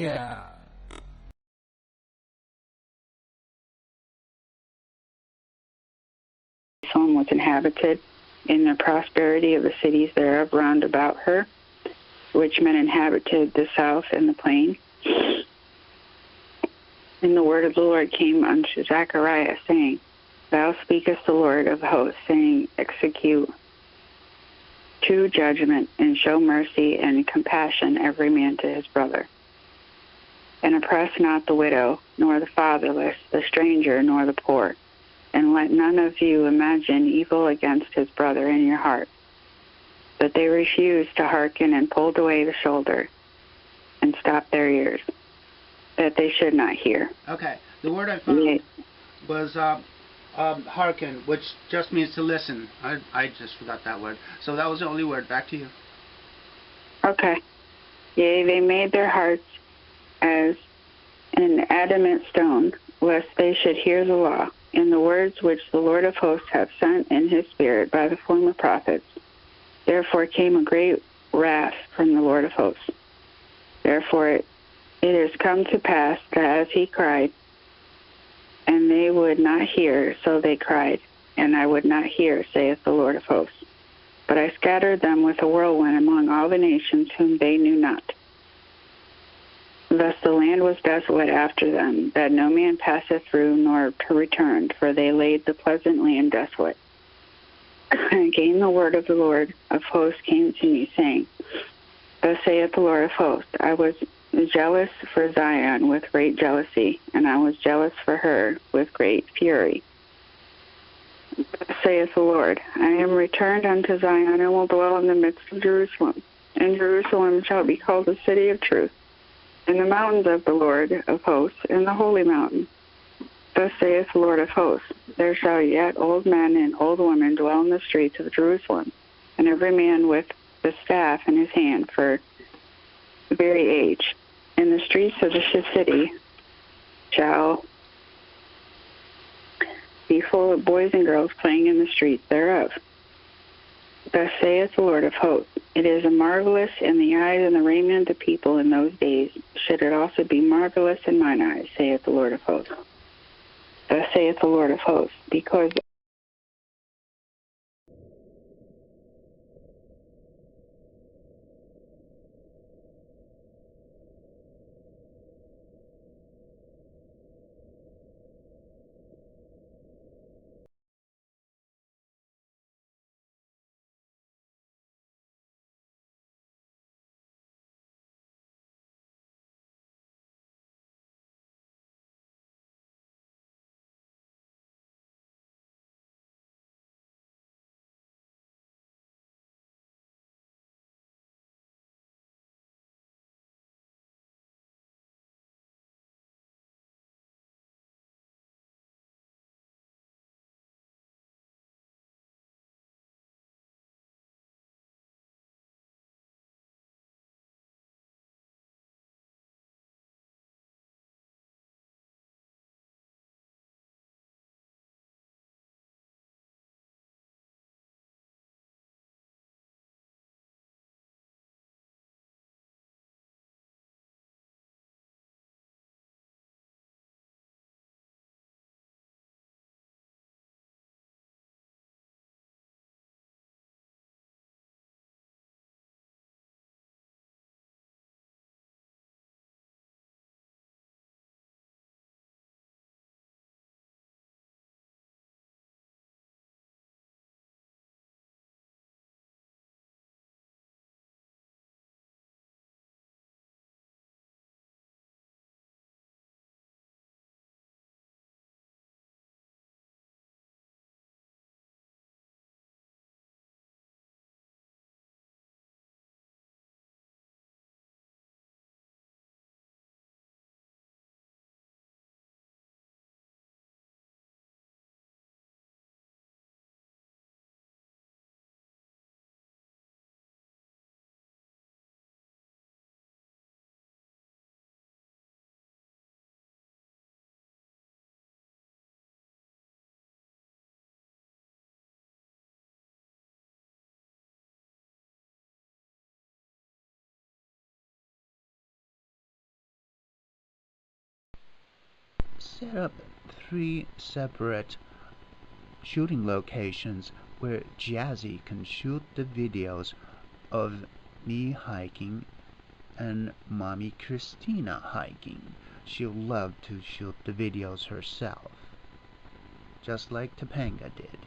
Yeah. Jerusalem was inhabited, in the prosperity of the cities thereof round about her, which men inhabited the south and the plain. And the word of the Lord came unto Zechariah, saying, Thou speakest the Lord of hosts, saying, Execute true judgment, and show mercy and compassion every man to his brother. And oppress not the widow, nor the fatherless, the stranger, nor the poor. And let none of you imagine evil against his brother in your heart. But they refused to hearken and pulled away the shoulder and stopped their ears, that they should not hear. Okay, the word I found was hearken, which just means to listen. I just forgot that word. So that was the only word. Back to you. Okay. Yea, they made their hearts as an adamant stone, lest they should hear the law, and the words which the Lord of hosts hath sent in his spirit by the former prophets. Therefore came a great wrath from the Lord of hosts. Therefore it is come to pass that as he cried, and they would not hear, so they cried, and I would not hear, saith the Lord of hosts. But I scattered them with a whirlwind among all the nations whom they knew not. Thus the land was desolate after them, that no man passeth through nor returned, for they laid the pleasant land desolate. And again the word of the Lord of hosts came to me, saying, Thus saith the Lord of hosts, I was jealous for Zion with great jealousy, and I was jealous for her with great fury. Thus saith the Lord, I am returned unto Zion, and will dwell in the midst of Jerusalem. And Jerusalem shall be called the city of truth, and the mountains of the Lord of hosts, and the holy mountain. Thus saith the Lord of hosts, there shall yet old men and old women dwell in the streets of Jerusalem, and every man with the staff in his hand for very age. And the streets of the city shall be full of boys and girls playing in the streets thereof. Thus saith the Lord of hosts, it is a marvelous in the eyes and the raiment of the people in those days. Should it also be marvelous in mine eyes, saith the Lord of hosts. Thus saith the Lord of hosts, because Set up 3 separate shooting locations where Jazzy can shoot the videos of me hiking and Mommy Christina hiking. She'll love to shoot the videos herself, just like Topanga did.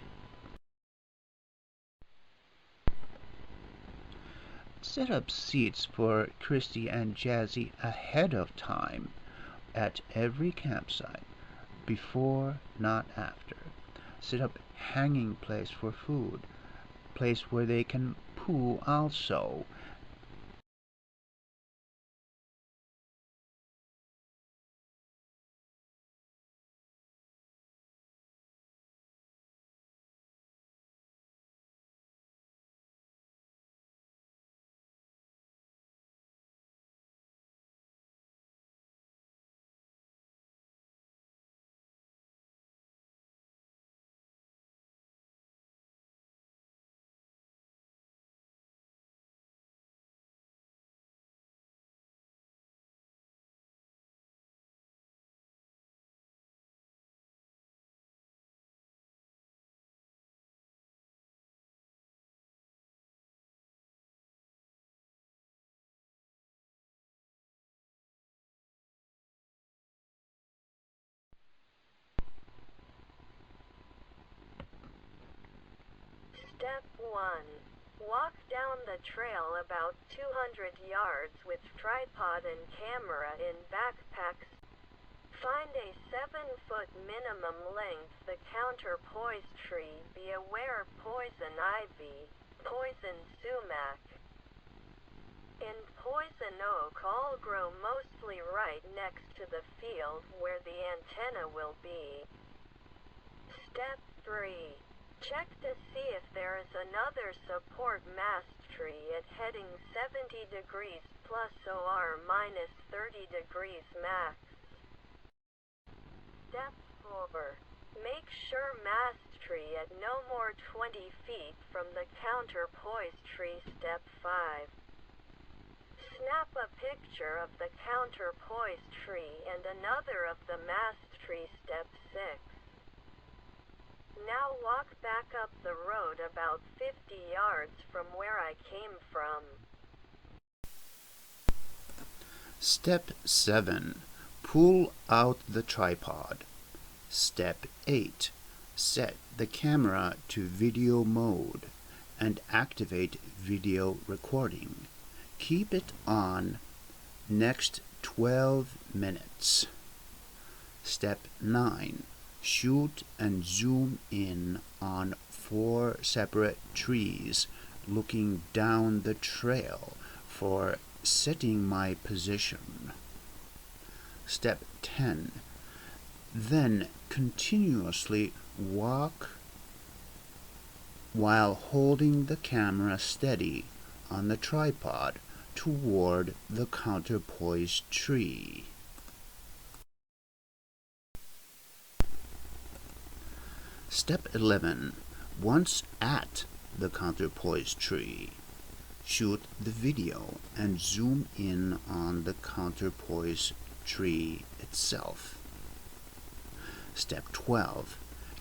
Set up seats for Christy and Jazzy ahead of time at every campsite, before, not after. Set up hanging place for food, place where they can poo also. Step 1. Walk down the trail about 200 yards with tripod and camera in backpacks. Find a 7-foot minimum length the counterpoise tree. Be aware poison ivy, poison sumac, and poison oak all grow mostly right next to the field where the antenna will be. Step 3. Check to see if there is another support mast tree at heading 70 degrees plus OR minus 30 degrees max. Step 4. Make sure mast tree at no more 20 feet from the counterpoise tree. Step 5. Snap a picture of the counterpoise tree and another of the mast tree. Step 6. Now walk back up the road about 50 yards from where I came from. Step 7. Pull out the tripod. Step 8. Set the camera to video mode and activate video recording. Keep it on next 12 minutes. Step 9. Shoot and zoom in on 4 separate trees looking down the trail for setting my position. Step 10. Then continuously walk while holding the camera steady on the tripod toward the counterpoise tree. Step 11. Once at the counterpoise tree, shoot the video and zoom in on the counterpoise tree itself. Step 12.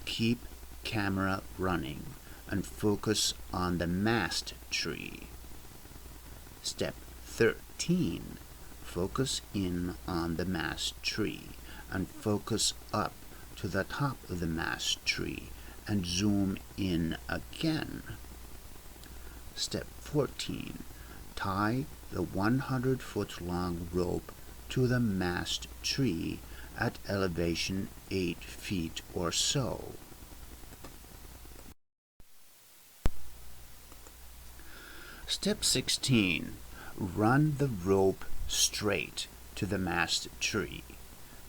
Keep camera running and focus on the mast tree. Step 13. Focus in on the mast tree and focus up to the top of the mast tree and zoom in again. Step 14. Tie the 100-foot-long rope to the mast tree at elevation 8 feet or so. Step 16. Run the rope straight to the mast tree.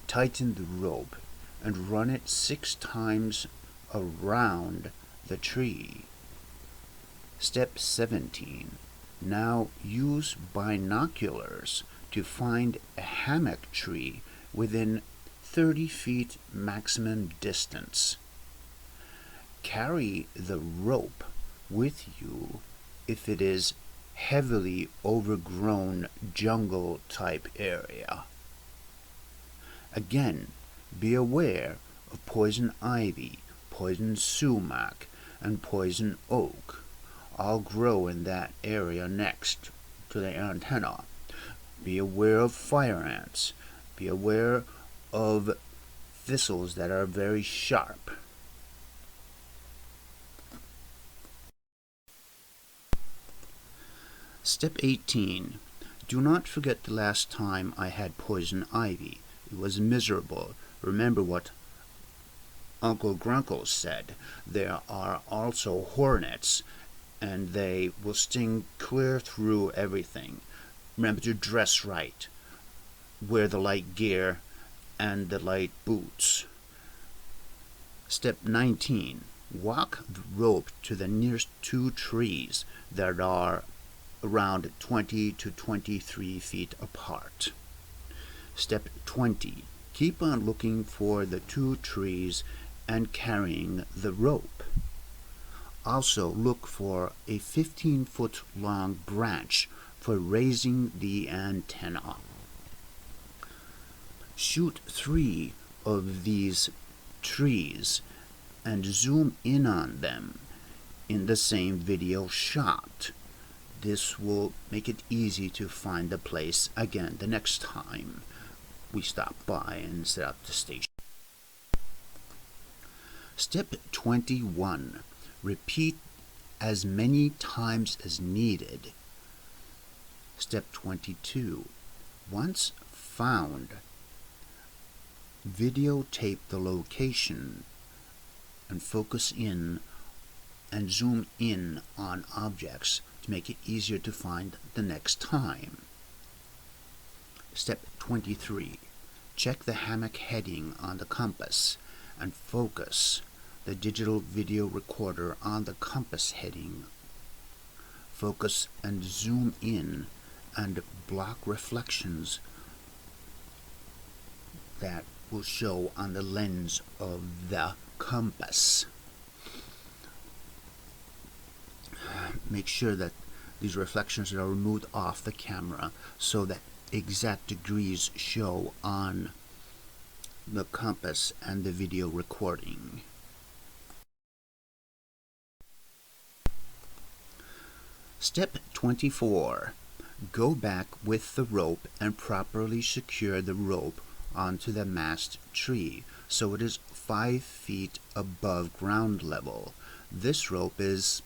Tighten the rope and run it 6 times around the tree. Step 17. Now use binoculars to find a hammock tree within 30 feet maximum distance. Carry the rope with you if it is heavily overgrown jungle type area. Again, Be aware of poison ivy, poison sumac, and poison oak. All grow in that area next to the antenna. Be aware of fire ants. Be aware of thistles that are very sharp. Step 18. Do not forget the last time I had poison ivy. It was miserable. Remember what Uncle Grunkle said. There are also hornets, and they will sting clear through everything. Remember to dress right. Wear the light gear and the light boots. Step 19. Walk the rope to the nearest two trees that are around 20 to 23 feet apart. Step 20. Keep on looking for the two trees and carrying the rope. Also look for a 15-foot long branch for raising the antenna. Shoot 3 of these trees and zoom in on them in the same video shot. This will make it easy to find the place again the next time we stop by and set up the station. Step 21. Repeat as many times as needed. Step 22. Once found, videotape the location and focus in and zoom in on objects to make it easier to find the next time. Step 23. Check the hammock heading on the compass and focus the digital video recorder on the compass heading. Focus and zoom in and block reflections that will show on the lens of the compass. Make sure that these reflections are removed off the camera so that exact degrees show on the compass and the video recording. Step 24. Go back with the rope and properly secure the rope onto the mast tree so it is 5 feet above ground level. This rope is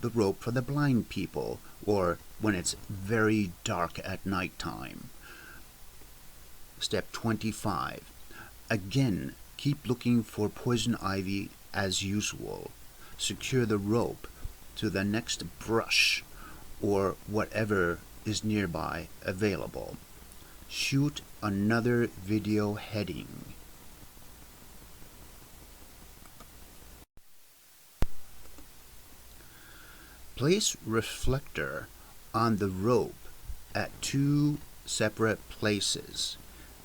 the rope for the blind people, or when it's very dark at night time. Step 25. Again, keep looking for poison ivy as usual. Secure the rope to the next brush or whatever is nearby available. Shoot another video heading. Place reflector on the rope at 2 separate places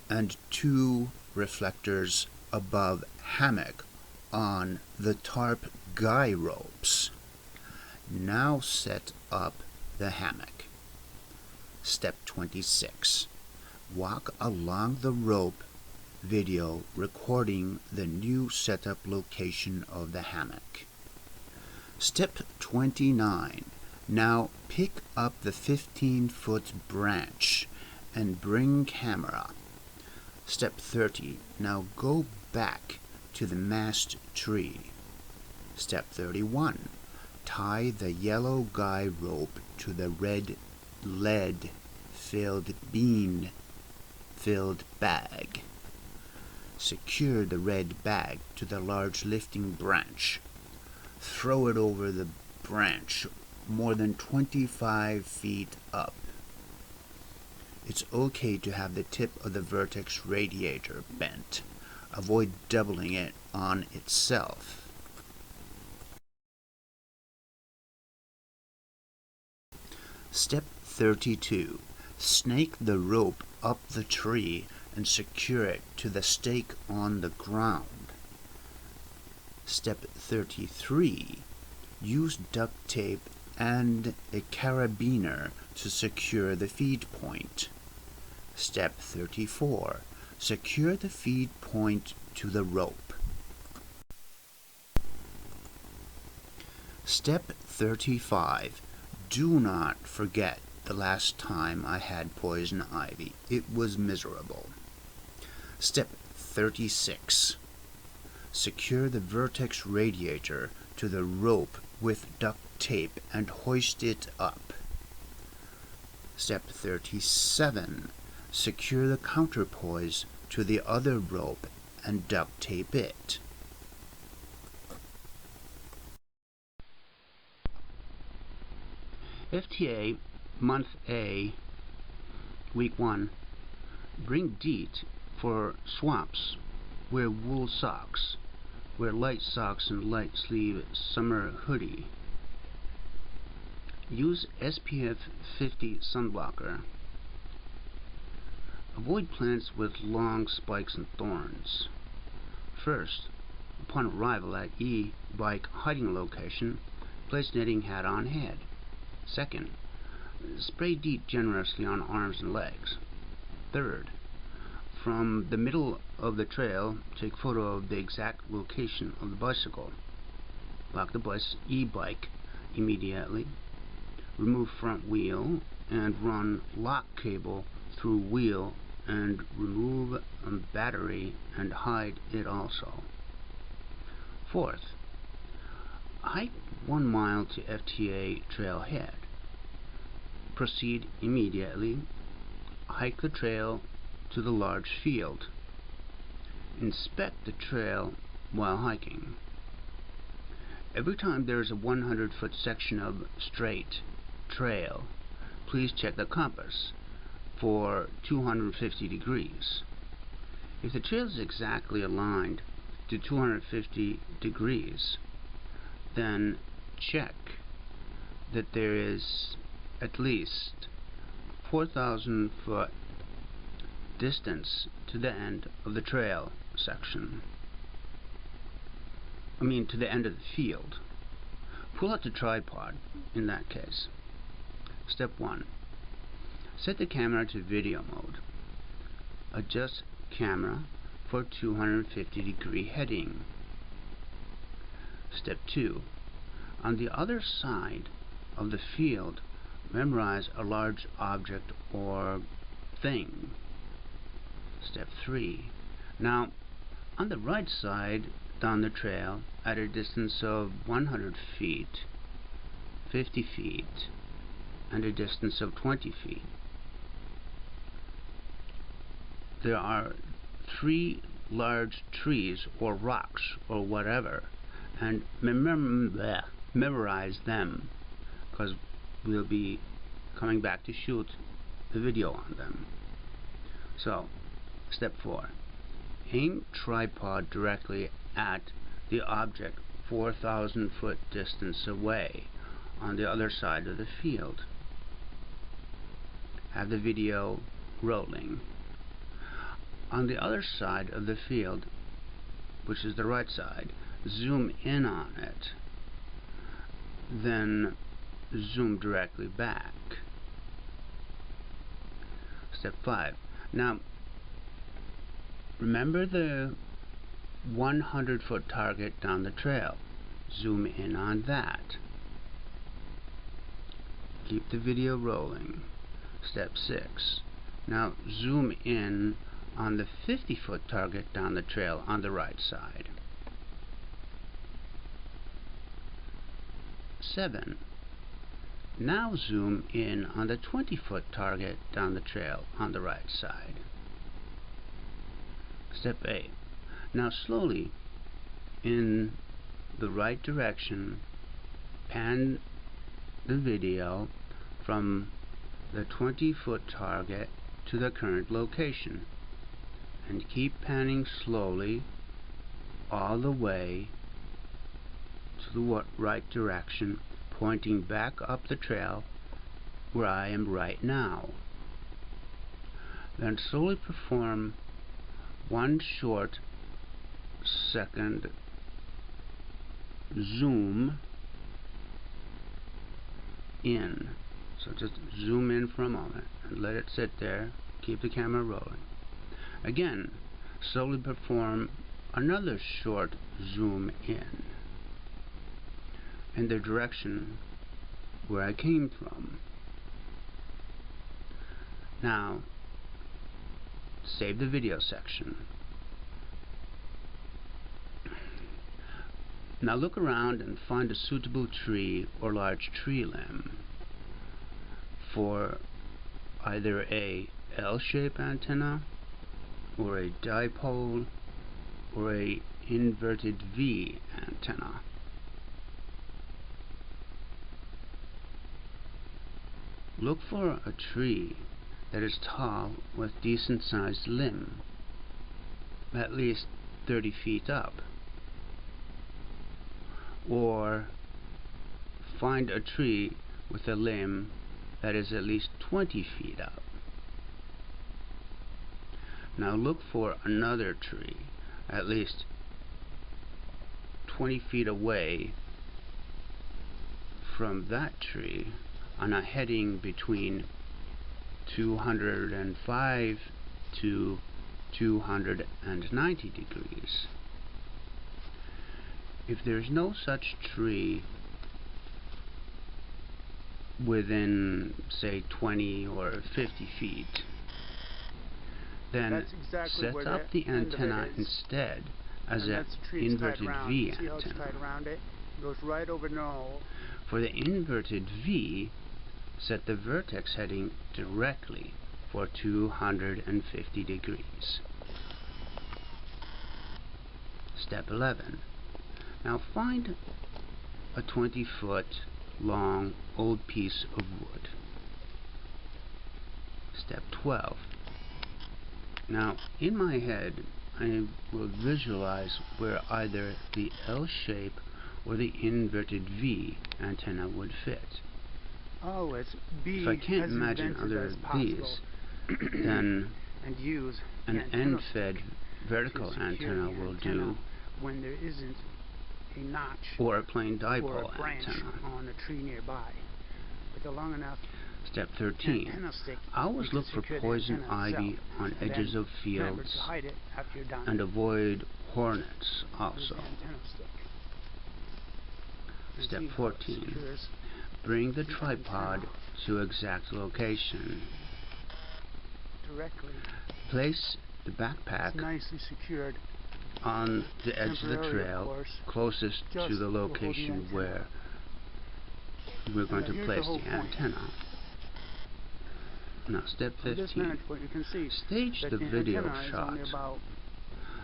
and 2 reflectors above hammock on the tarp guy ropes. Now set up the hammock. Step 26. Walk along the rope video recording the new setup location of the hammock. Step 29. Now pick up the 15-foot branch and bring camera. Step 30. Now go back to the mast tree. Step 31. Tie the yellow guy rope to the red lead-filled bean-filled bag. Secure the red bag to the large lifting branch. Throw it over the branch more than 25 feet up. It's okay to have the tip of the vertex radiator bent. Avoid doubling it on itself. Step 32. Snake the rope up the tree and secure it to the stake on the ground. Step 33. Use duct tape and a carabiner to secure the feed point. Step 34. secure the feed point to the rope. Step 35. Do not forget the last time I had poison ivy. It was miserable. Step 36. Secure the vertex radiator to the rope with duct tape and hoist it up. Step 37. Secure the counterpoise to the other rope and duct tape it. FTA Month A, Week 1. Bring DEET for swamps. Wear wool socks. Wear light socks and light sleeve summer hoodie. Use SPF 50 sunblocker. Avoid plants with long spikes and thorns. First, upon arrival at e-bike hiding location, place netting hat on head. Second, spray DEET generously on arms and legs. Third, from the middle of the trail, take photo of the exact location of the bicycle. Lock the e-bike immediately. Remove front wheel and run lock cable through wheel and remove battery and hide it also. Fourth, hike 1 mile to FTA Trail Head. Proceed immediately. Hike the trail to the large field. Inspect the trail while hiking. Every time there is a 100-foot section of straight trail, please check the compass for 250 degrees. If the trail is exactly aligned to 250 degrees, then check that there is at least 4,000 foot distance to the end of the trail section. To the end of the field. Pull out the tripod in that case. Step 1. Set the camera to video mode. Adjust camera for 250 degree heading. Step 2. On the other side of the field, memorize a large object or thing. Step 3. Now, on the right side down the trail, at a distance of 100 feet, 50 feet, and a distance of 20 feet, there are 3 large trees or rocks or whatever, and memorize them, because we'll be coming back to shoot the video on them. So, step 4. Aim tripod directly at the object 4,000 foot distance away on the other side of the field. Have the video rolling. On the other side of the field, which is the right side, zoom in on it. Then zoom directly back. Step 5. Now, remember the 100-foot target down the trail. Zoom in on that. Keep the video rolling. Step 6. Now zoom in on the 50-foot target down the trail on the right side. 7. Now zoom in on the 20-foot target down the trail on the right side. Step 8. Now slowly, in the right direction, pan the video from the 20-foot target to the current location, and keep panning slowly all the way to the right direction, pointing back up the trail where I am right now. Then slowly perform 1 short second zoom in. So just zoom in for a moment and let it sit there. Keep the camera rolling. Again, slowly perform another short zoom in the direction where I came from. Now, save the video section. Now look around and find a suitable tree or large tree limb for either a L-shaped antenna or a dipole or a inverted V antenna. Look for a tree that is tall with decent sized limb, at least 30 feet up, or find a tree with a limb that is at least 20 feet up. Now look for another tree at least 20 feet away from that tree on a heading between 205 to 290 degrees. If there's no such tree within, say, 20 or 50 feet, then set up the antenna instead as an inverted V antenna. Goes right over null. For the inverted V, set the vertex heading directly for 250 degrees. Step 11. Now find a 20-foot long old piece of wood. Step 12. Now in my head I will visualize where either the L shape or the inverted V antenna would fit. Always be if I can't imagine other of these, then an end-fed vertical antenna will do, when there isn't a notch or a plain dipole or a branch antenna on a tree nearby. With a long enough Step 13. I always look for poison ivy on edges of fields and avoid hornets also. Step 14. Bring the tripod to exact location. Place the backpack nicely secured on the edge of the trail closest to the location where we're going to place the antenna. Now step 15. Stage the video shot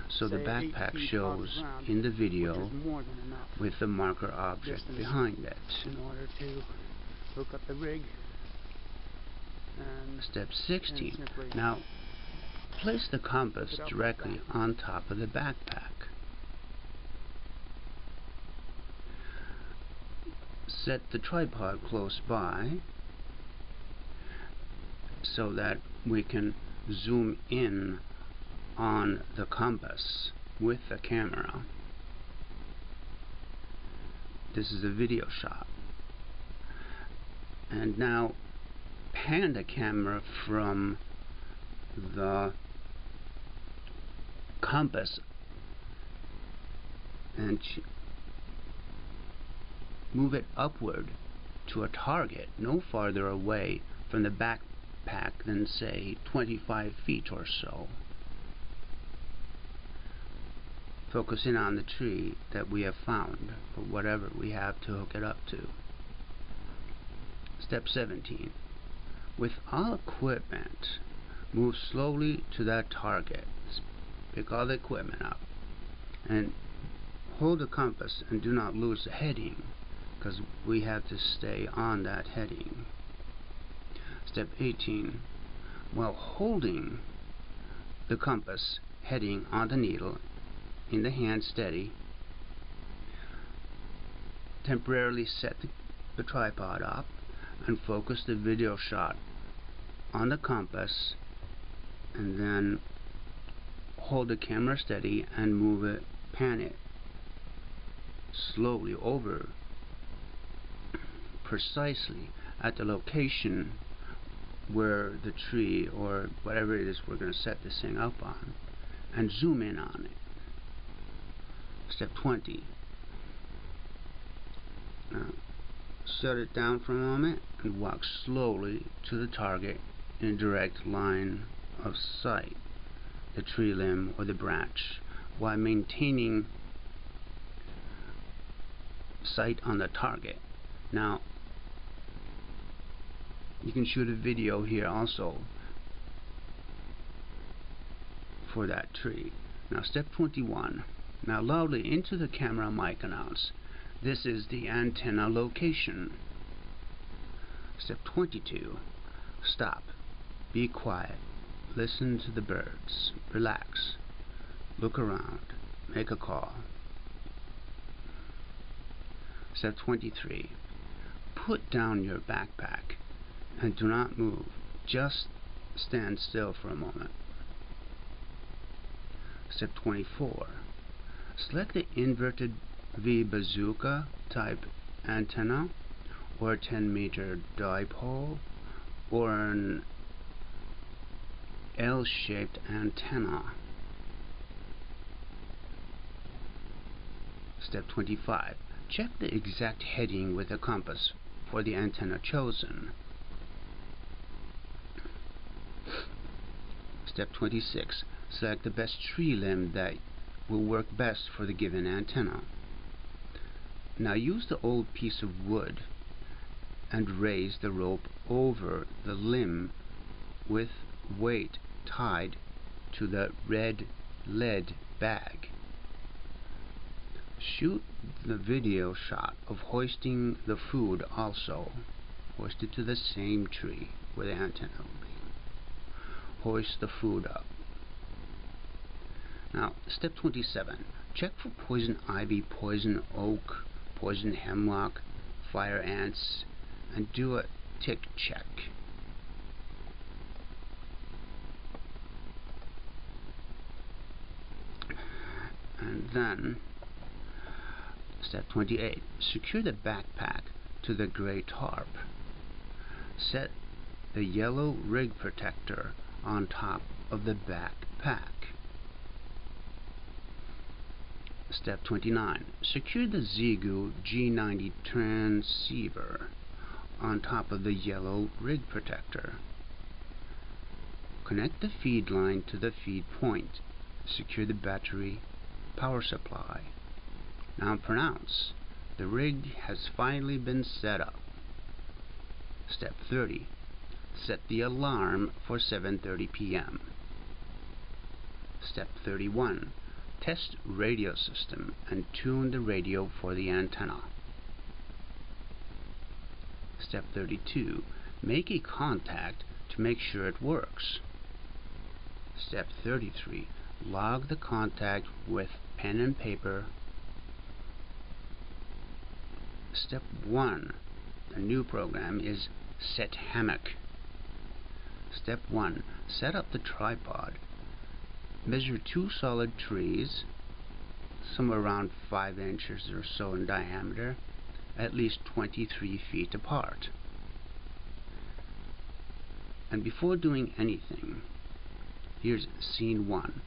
so the backpack shows in the video with the marker object behind it. In order to hook up the rig. Step 16. Now place the compass directly on top of the backpack. Set the tripod close by so that we can zoom in on the compass with the camera. This is a video shot. And now pan the camera from the compass and move it upward to a target no farther away from the backpack than, say, 25 feet or so. Focusing on the tree that we have found, or whatever we have to hook it up to. Step 17. With all equipment, move slowly to that target. Pick all the equipment up and hold the compass and do not lose the heading, because we have to stay on that heading. Step 18. While holding the compass heading on the needle in the hand steady, temporarily set the tripod up and focus the video shot on the compass, and then hold the camera steady and move it, pan it slowly over precisely at the location where the tree or whatever it is we're going to set this thing up on, and zoom in on it. Step 20. Now, shut it down for a moment and walk slowly to the target in a direct line of sight, the tree limb or the branch, while maintaining sight on the target. Now, you can shoot a video here also for that tree. Now, step 21. Now, loudly into the camera mic announce, this is the antenna location. Step 22. Stop. Be quiet. Listen to the birds. Relax. Look around. Make a call. Step 23. Put down your backpack and do not move. Just stand still for a moment. Step 24. Select the inverted VE bazooka type antenna, or a 10-meter dipole, or an L-shaped antenna. Step 25. Check the exact heading with a compass for the antenna chosen. Step 26. Select the best tree limb that will work best for the given antenna. Now use the old piece of wood and raise the rope over the limb with weight tied to the red lead bag. Shoot the video shot of hoisting the food also. Hoist it to the same tree where the antenna will be. Hoist the food up. Now, step 27. Check for poison ivy, poison oak, poison hemlock, fire ants, and do a tick check. And then, step 28. Secure the backpack to the gray tarp. Set the yellow rig protector on top of the backpack. Step 29. Secure the Xiegu G90 transceiver on top of the yellow rig protector. Connect the feed line to the feed point. Secure the battery power supply. Now pronounce. The rig has finally been set up. Step 30. Set the alarm for 7:30 p.m. Step 31. Test radio system and tune the radio for the antenna. Step 32. Make a contact to make sure it works. Step 33. Log the contact with pen and paper. Step 1. The new program is Set Hammock. Step 1. Set up the tripod. Measure 2 solid trees, somewhere around 5 inches or so in diameter, at least 23 feet apart. And before doing anything, here's scene 1.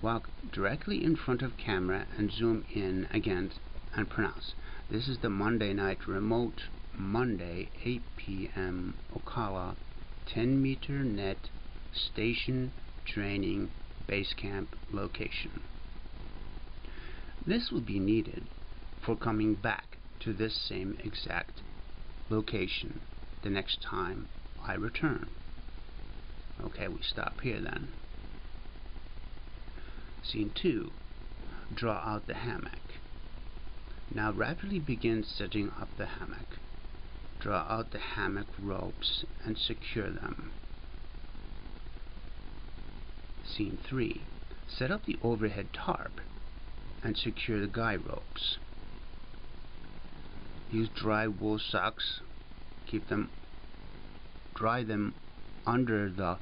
Walk directly in front of camera and zoom in again and pronounce. This is the Monday night remote, Monday, 8 p.m. Ocala, 10-meter net station training base camp location. This will be needed for coming back to this same exact location the next time I return. Okay, we stop here then. Scene 2. Draw out the hammock. Now rapidly begin setting up the hammock. Draw out the hammock ropes and secure them. Scene 3. Set up the overhead tarp and secure the guy ropes. Use dry wool socks. Dry them under the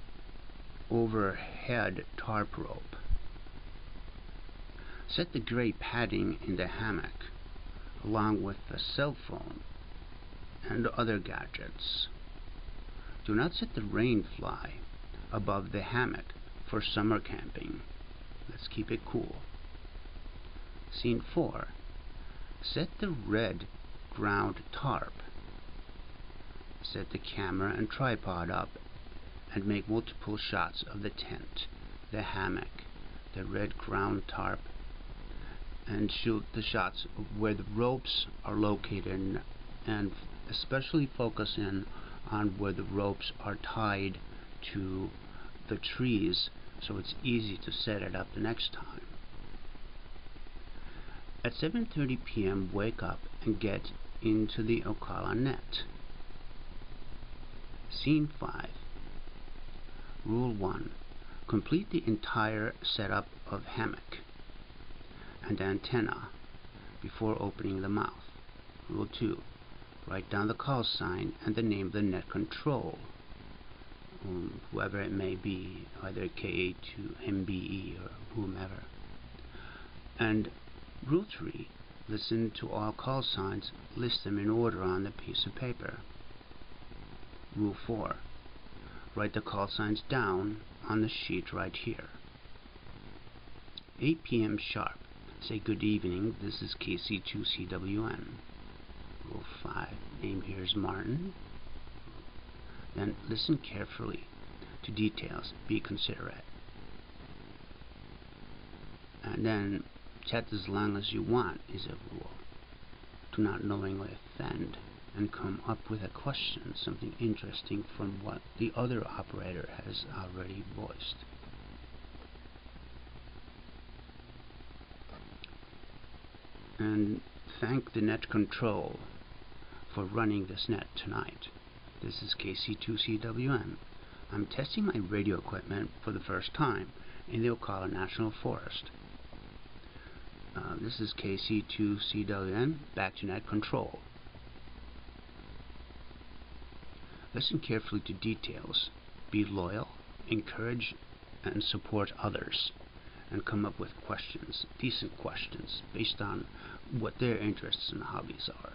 overhead tarp rope. Set the gray padding in the hammock along with the cell phone and other gadgets. Do not set the rain fly above the hammock for summer camping. Let's keep it cool. Scene 4. Set the red ground tarp. Set the camera and tripod up and make multiple shots of the tent, the hammock, the red ground tarp, and shoot the shots where the ropes are located, and especially focus in on where the ropes are tied to the trees so it's easy to set it up the next time. At 7:30 p.m. wake up and get into the ocala net. Scene 5. Rule 1. Complete the entire setup of hammock and antenna before opening the mouth. Rule 2. Write down the call sign and the name of the net control, whoever it may be, either KA2, MBE, or whomever. And Rule 3. Listen to all call signs, list them in order on the piece of paper. Rule 4. Write the call signs down on the sheet right here. 8 p.m. sharp. Say good evening, this is KC2CWN. Rule 5. Name here is Martin. Then listen carefully to details. Be considerate. And then chat as long as you want is a rule. Do not knowingly offend and come up with a question, something interesting from what the other operator has already voiced. And thank the net control for running this net tonight. This is KC2CWN. I'm testing my radio equipment for the first time in the Ocala National Forest. This is KC2CWN, back to net control. Listen carefully to details. Be loyal, encourage and support others, and come up with questions, decent questions, based on what their interests and hobbies are.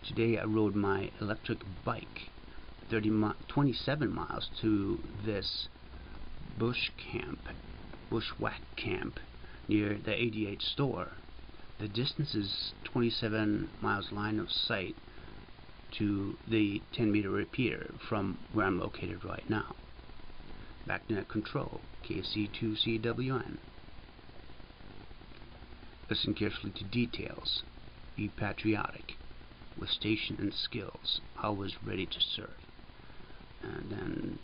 Today I rode my electric bike 27 miles to this bushwhack camp near the 88 store. The distance is 27 miles line of sight to the 10-meter repeater from where I'm located right now. Back to net control, KC2CWN. Listen carefully to details. Be patriotic, with station and skills, always ready to serve. And then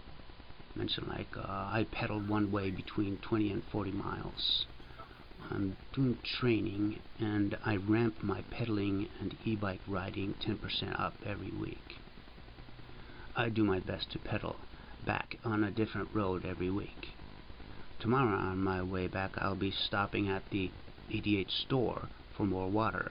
mention I pedaled one way between 20 and 40 miles. I'm doing training and I ramp my pedaling and e-bike riding 10% up every week. I do my best to pedal back on a different road every week. Tomorrow on my way back I'll be stopping at the 88 store for more water.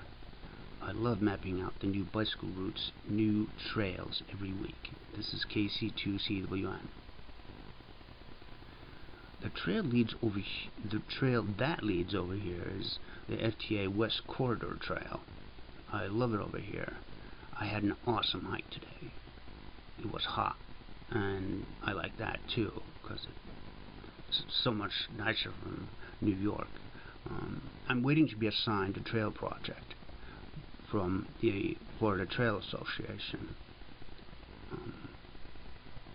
I love mapping out the new bicycle routes, new trails every week. This is KC2CWN. The trail that leads over here is the FTA West Corridor Trail. I love it over here. I had an awesome hike today. It was hot, and I like that too, because it's so much nicer from New York. I'm waiting to be assigned a trail project from the Florida Trail Association.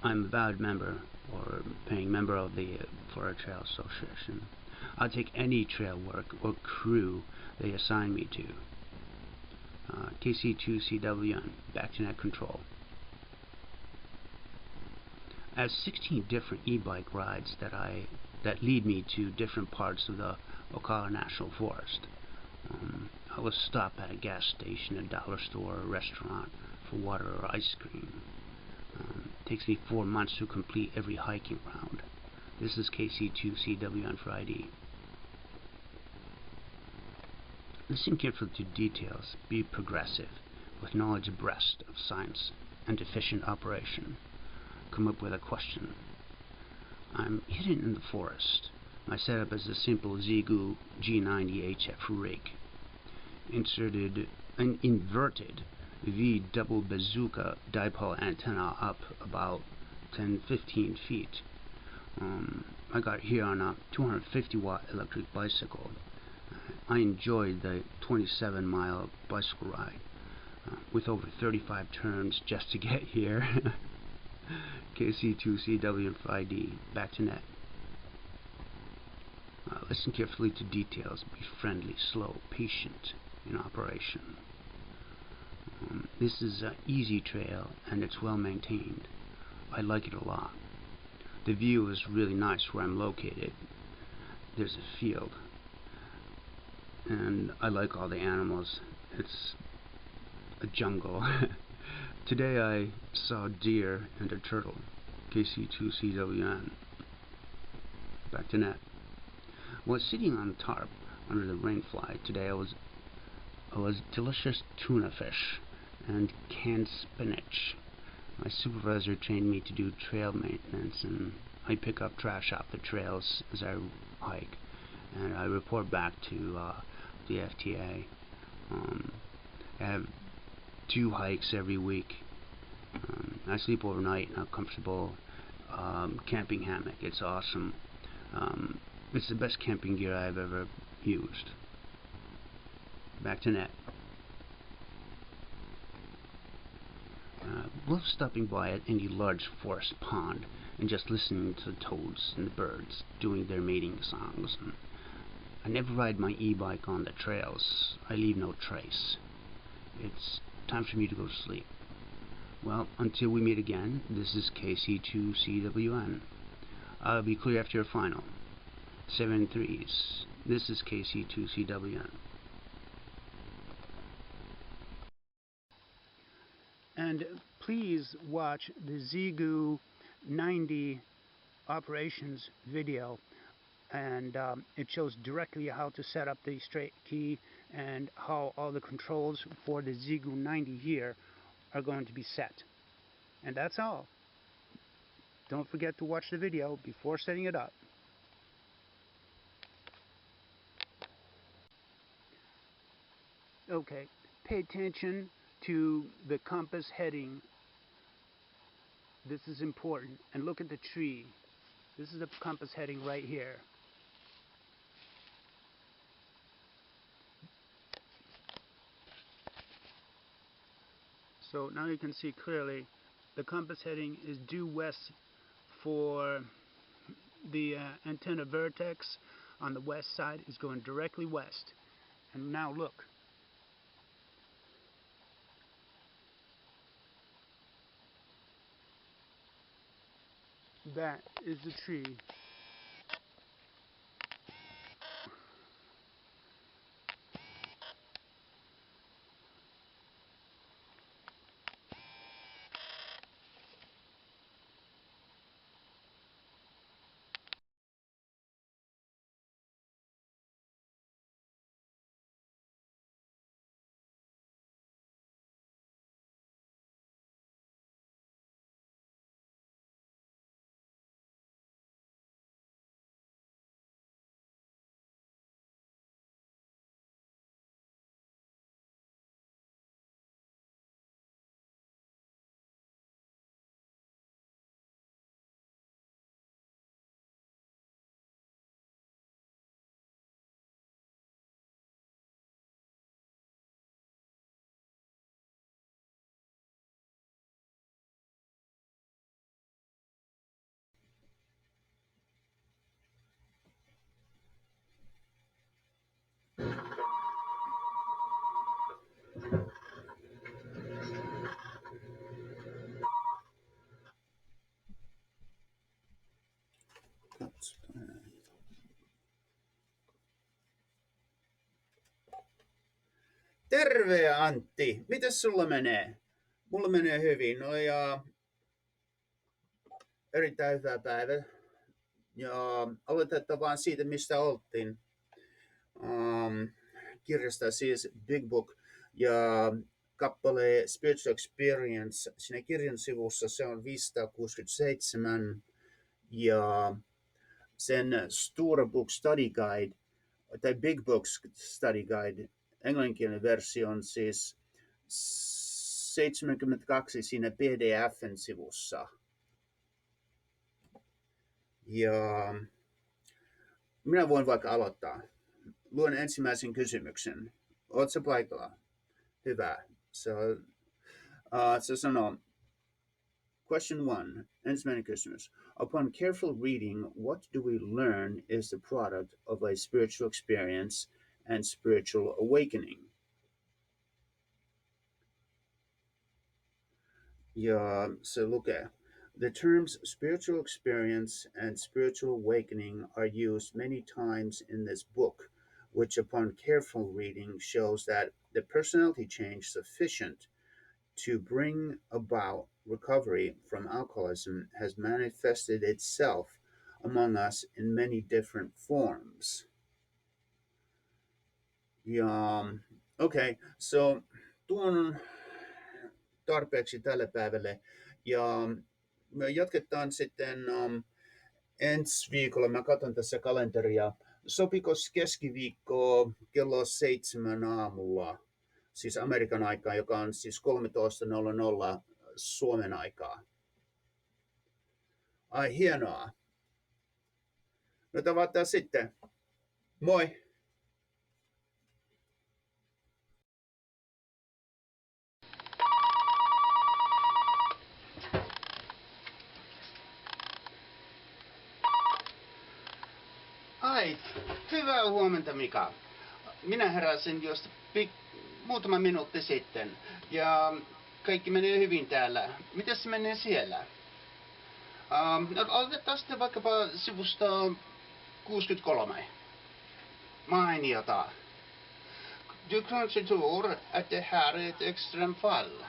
I'm a valued member or paying member of the Florida Trail Association. I'll take any trail work or crew they assign me to. KC2CWN, back to net control. I have 16 different e-bike rides that lead me to different parts of the Ocala National Forest. I will stop at a gas station, a dollar store, a restaurant for water or ice cream. It takes me 4 months to complete every hiking round. This is KC2CWN for ID. Listen carefully to details. Be progressive, with knowledge abreast of science and efficient operation. Come up with a question. I'm hidden in the forest. My setup is a simple Zigu G90 HF rig. Inserted an inverted V double bazooka dipole antenna up about 10-15 feet. I got here on a 250 watt electric bicycle. I enjoyed the 27-mile bicycle ride with over 35 turns just to get here. KC2CW5D, back to net. Listen carefully to details. Be friendly, slow, patient in operation. This is an easy trail and it's well maintained. I like it a lot. The view is really nice where I'm located. There's a field and I like all the animals. It's a jungle. Today I saw deer and a turtle. KC2CWN. Back to net. I was sitting on a tarp under the rainfly. Today I was delicious tuna fish and canned spinach. My supervisor trained me to do trail maintenance, and I pick up trash off the trails as I hike, and I report back to the FTA. I have 2 hikes every week. I sleep overnight in a comfortable camping hammock. It's awesome. It's the best camping gear I've ever used. Back to net. Love stopping by at any large forest pond and just listening to the toads and the birds doing their mating songs. I never ride my e-bike on the trails. I leave no trace. It's time for me to go to sleep. Well, until we meet again, this is KC2CWN. I'll be clear after your final. 7 3s. This is KC2CWN. And please watch the ZGU 90 operations video, and it shows directly how to set up the straight key and how all the controls for the ZGU 90 here are going to be set. And that's all. Don't forget to watch the video before setting it up. Okay, pay attention to the compass heading. This is important. And look at the tree. This is the compass heading right here. So now you can see clearly the compass heading is due west for the antenna vertex on the west side is going directly west. And now look. That is the tree. Terve Antti, mites sulla menee? Mulla menee hyvin, no ja erittäin hyvä päivä. Ja aloitetaan vaan siitä, mistä oltiin. Kirjasta siis Big Book ja kappale Spiritual Experience. Siinä kirjan sivussa se on 567 ja sen Stora Book Study Guide tai Big Book Study Guide englanninkielinen versio on siis 72 siinä PDF:n sivussa. Ja minä voin vaikka aloittaa. Luen ensimmäisen kysymyksen. Ootko paikalla? Hyvä. Se sanoo, question 1, ensimmäinen kysymys. Upon careful reading, what do we learn is the product of a spiritual experience and spiritual awakening? Ja se lukee, the terms spiritual experience and spiritual awakening are used many times in this book, which upon careful reading shows that the personality change sufficient to bring about recovery from alcoholism has manifested itself among us in many different forms. Ja, okay, so tuon tarpeeksi tälle päivälle. Ja me jatketaan sitten ensi viikolla. Mä katson tässä kalenteria. Sopiko keskiviikko kello 7 aamulla, siis Amerikan aikaa, joka on siis 13.00 Suomen aikaa? Ai hienoa. No tavataan sitten. Moi! Ai, hyvää huomenta Mika. Minä heräsin just muutama minuutti sitten ja kaikki menee hyvin täällä. Mitäs se menee siellä? Aloitetaan sitten vaikkapa sivusta 63. Mainiota. Du kanske tror att det här är ett extremfall.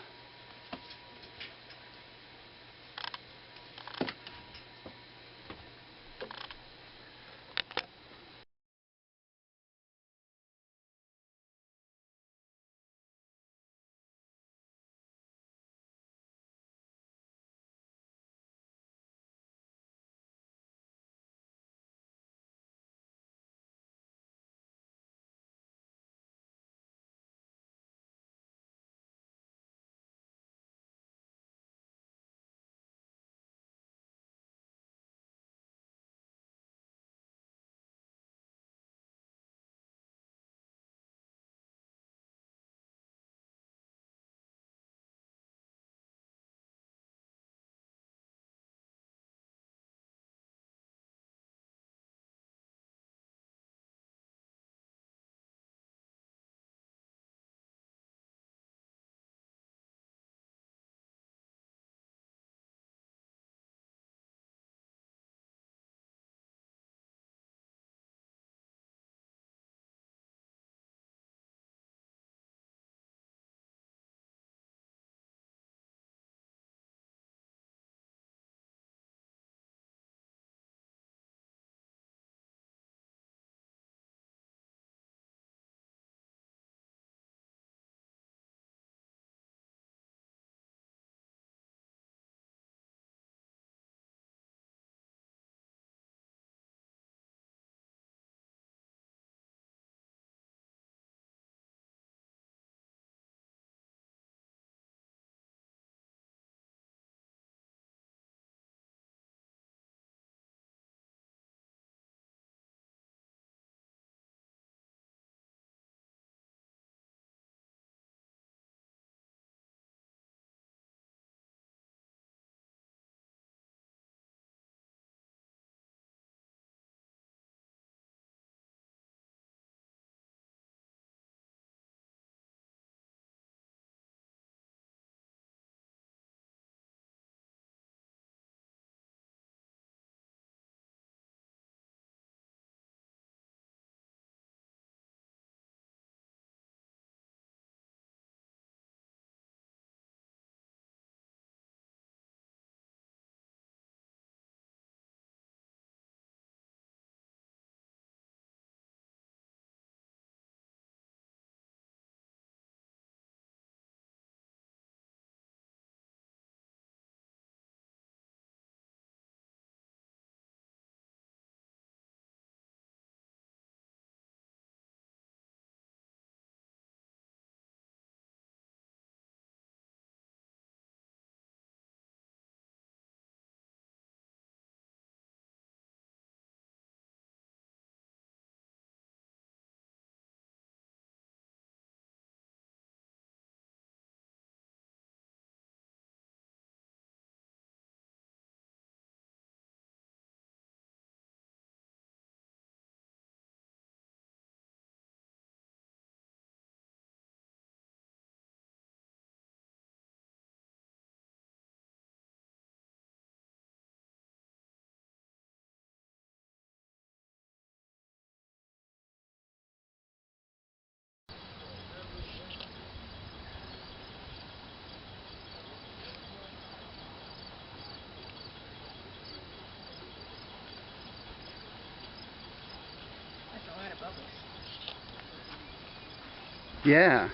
Yeah.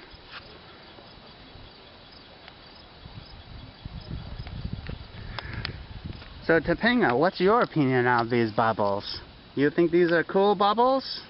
So Topanga, what's your opinion of these bubbles? You think these are cool bubbles?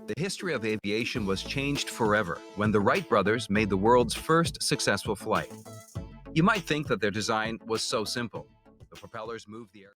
The history of aviation was changed forever when the Wright brothers made the world's first successful flight. You might think that their design was so simple. The propellers moved the air.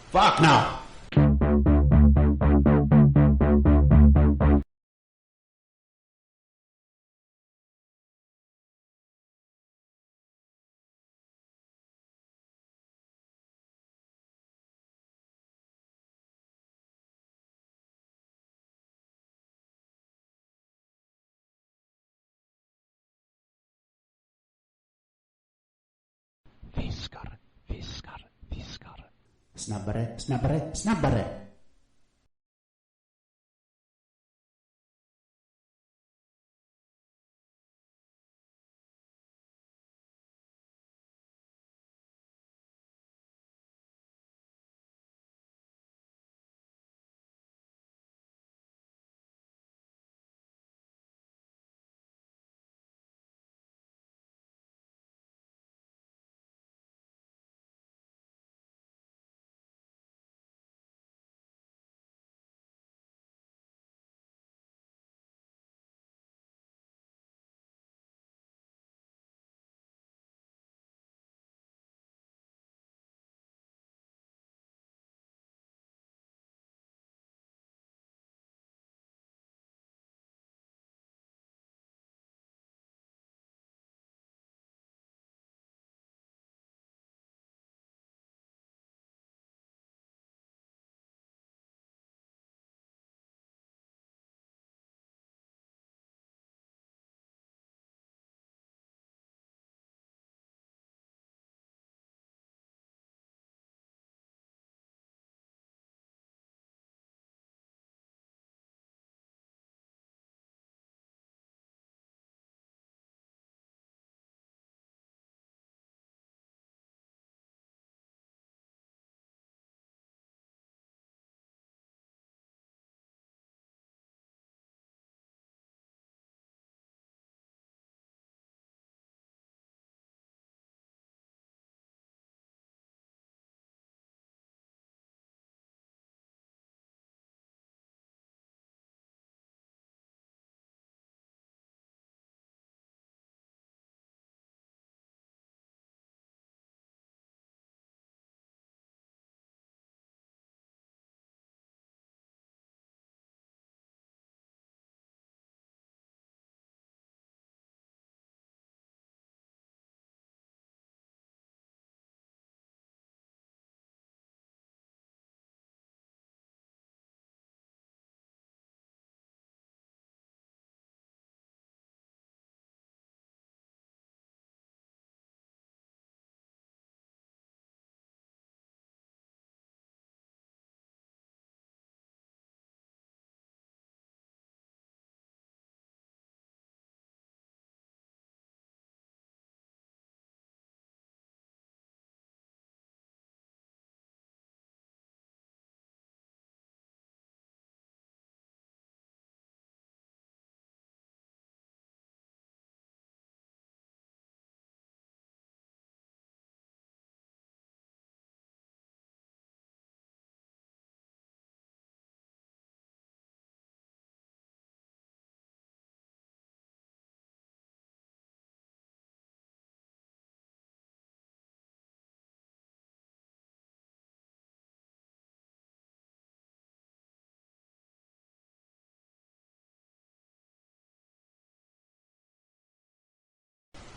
Fuck no! Viskar, viskar, viskar. Snabbare, snabbare, snabbare!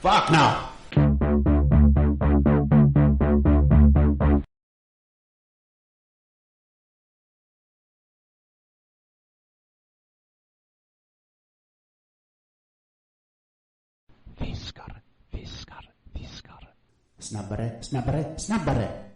Fuck no! Viskar, viskar, viskar. Snabbare, snabbare, snabbare!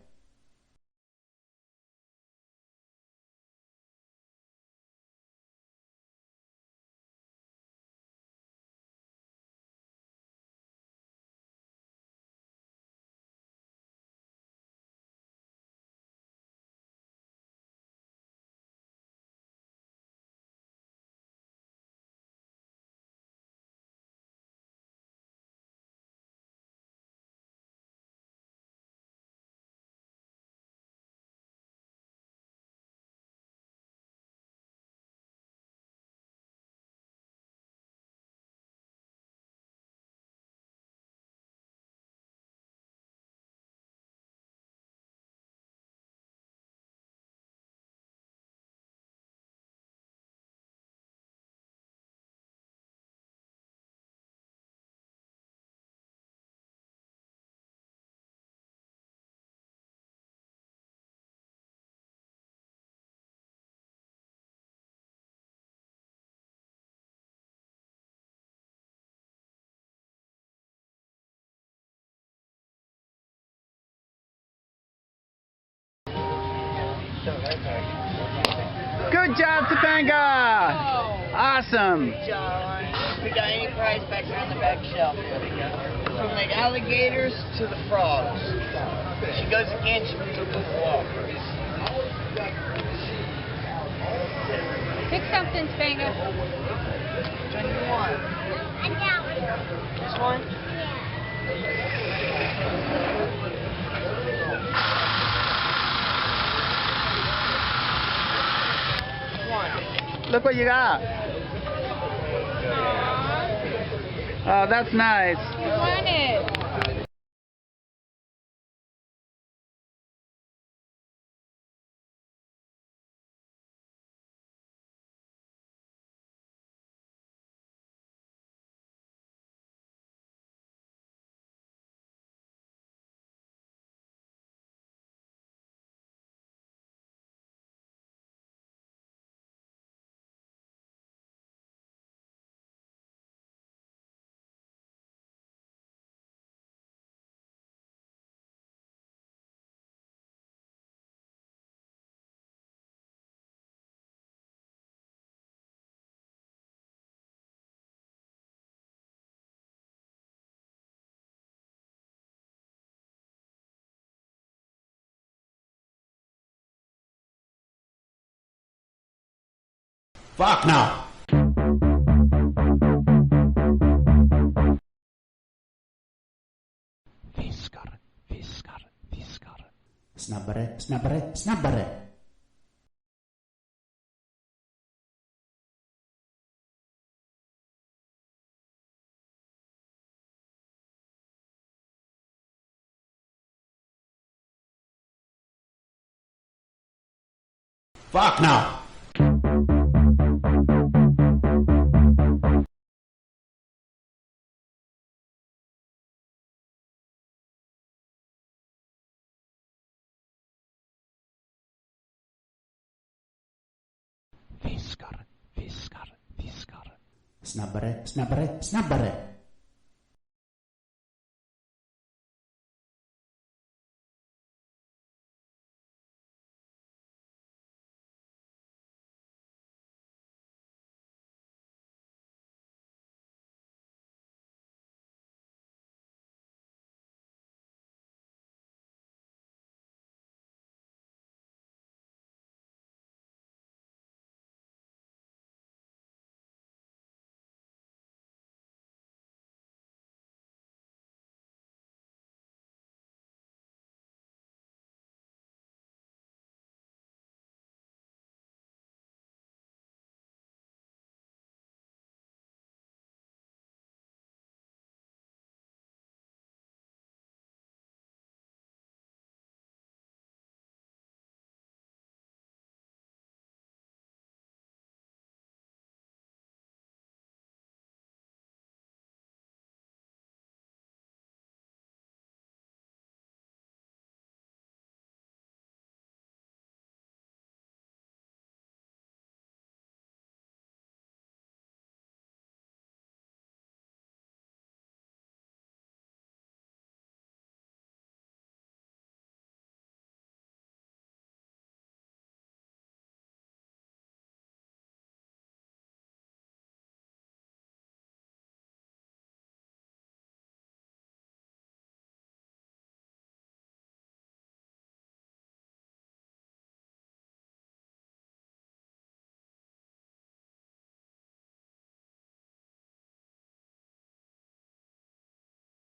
Good job, Topanga! Awesome! Good job. We got any prize back here on the back shelf. From the alligators to the frogs. She goes again, she moves up the wall. Pick something, Topanga. Which one do you want? This one? Look what you got. Oh, that's nice. You want it. Fuck no! Viskar, viskar, viskar. Snabbare, snabbare, snabbare! Fuck no! Viskar, viskar, viskar. Snabbare, snabbare, snabbare!